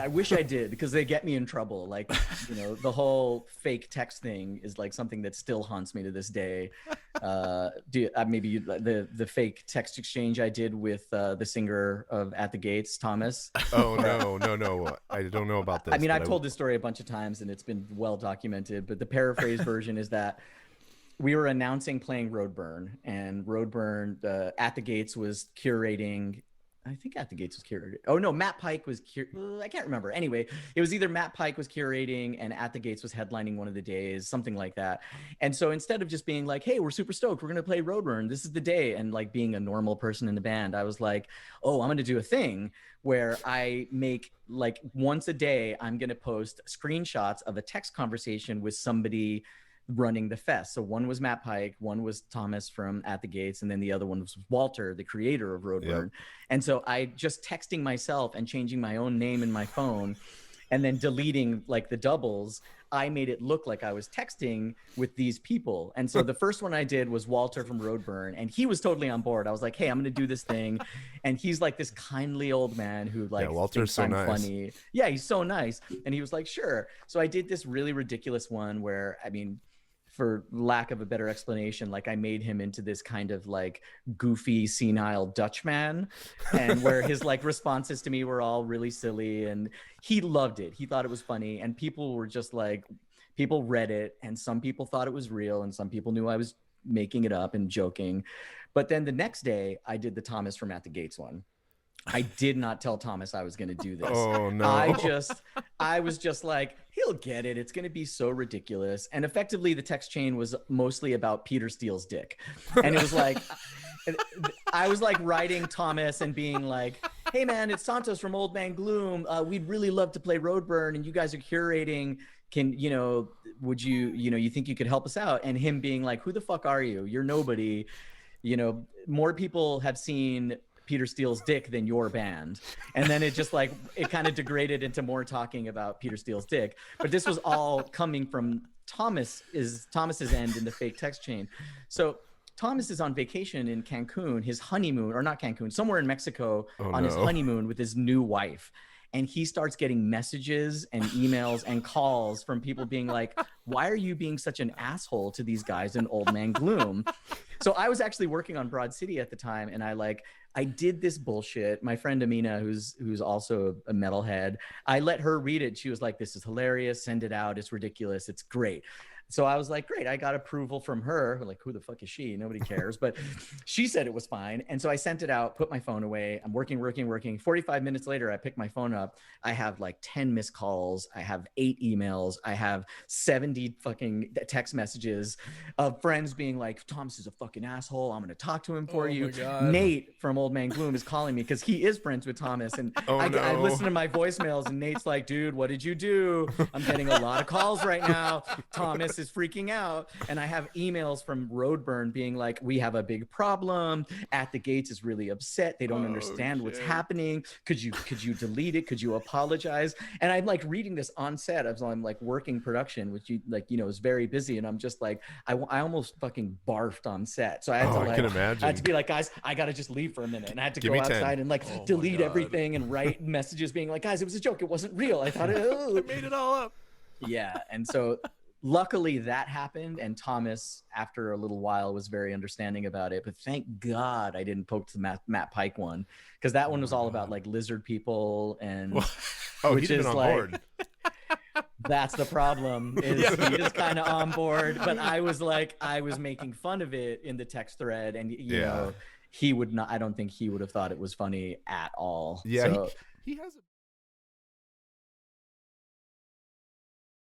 I wish I did, because they get me in trouble. Like, the whole fake text thing is like something that still haunts me to this day. The fake text exchange I did with the singer of At the Gates, Thomas. Oh no, I don't know about this. I mean, I've told this story a bunch of times and it's been well documented, but the paraphrase version is that we were announcing playing Roadburn, and Roadburn, At the Gates was curating. I think At the Gates was curating. Oh no, Matt Pike was I can't remember. Anyway, it was either Matt Pike was curating and At the Gates was headlining one of the days, something like that. And so instead of just being like, "Hey, we're super stoked, we're gonna play Roadburn, this is the day," and like being a normal person in the band, I was like, "Oh, I'm gonna do a thing where I make like once a day, I'm gonna post screenshots of a text conversation with somebody running the fest." So one was Matt Pike, one was Thomas from At the Gates, and then the other one was Walter, the creator of Roadburn. Yep. And so I just texting myself and changing my own name in my phone and then deleting like the doubles, I made it look like I was texting with these people. And so the first one I did was Walter from Roadburn, and he was totally on board. I was like, "Hey, I'm going to do this thing." And he's like this kindly old man who like Walter's so nice. Funny. Yeah, he's so nice. And he was like, "Sure." So I did this really ridiculous one where, I mean, for lack of a better explanation, like I made him into this kind of like goofy, senile Dutchman, and where his like responses to me were all really silly, and he loved it. He thought it was funny, and people were just like, people read it, and some people thought it was real, and some people knew I was making it up and joking. But then the next day, I did the Thomas from At the Gates one. I did not tell Thomas I was going to do this. Oh no. I was just like, he'll get it. It's going to be so ridiculous. And effectively the text chain was mostly about Peter Steele's dick. And it was like, I was like writing Thomas and being like, "Hey man, it's Santos from Old Man Gloom. We'd really love to play Roadburn, and you guys are curating. Would you think you could help us out?" And him being like, "Who the fuck are you? You're nobody. More people have seen Peter Steele's dick than your band." And then it just like, it kind of degraded into more talking about Peter Steele's dick. But this was all coming from Thomas's end in the fake text chain. So Thomas is on vacation in Cancun, his honeymoon, or not Cancun, somewhere in Mexico his honeymoon with his new wife. And he starts getting messages and emails and calls from people being like, "Why are you being such an asshole to these guys in Old Man Gloom?" So I was actually working on Broad City at the time, and I did this bullshit. My friend Amina, who's also a metalhead, I let her read it. She was like, "This is hilarious. Send it out. It's ridiculous. It's great." So I was like, great. I got approval from her. Like, who the fuck is she? Nobody cares. But she said it was fine. And so I sent it out, put my phone away. I'm working. 45 minutes later, I pick my phone up. I have like 10 missed calls. I have 8 emails. I have 70 fucking text messages of friends being like, "Thomas is a fucking asshole. I'm going to talk to him for you." Nate from Old Man Gloom is calling me because he is friends with Thomas. And I listen to my voicemails, and Nate's like, "Dude, what did you do? I'm getting a lot of calls right now. Thomas is freaking out." And I have emails from Roadburn being like, "We have a big problem. At the Gates is really upset. They don't understand what's happening. Could you delete it? Could you apologize?" And I'm like reading this on set as I'm like working production, which is very busy. And I'm just like, I almost fucking barfed on set. So I had to I can imagine. I had to be like, "Guys, I got to just leave for a minute." And I had to go outside and like delete everything and write messages being like, "Guys, it was a joke. It wasn't real. I thought I made it all up." Yeah. And so luckily that happened, and Thomas, after a little while, was very understanding about it. But thank God I didn't poke to the Matt Pike one, because that one was all about like lizard people, and which is on board. That's the problem. He is kind of on board, but I was making fun of it in the text thread, and he would not. I don't think he would have thought it was funny at all. Yeah, so, he has a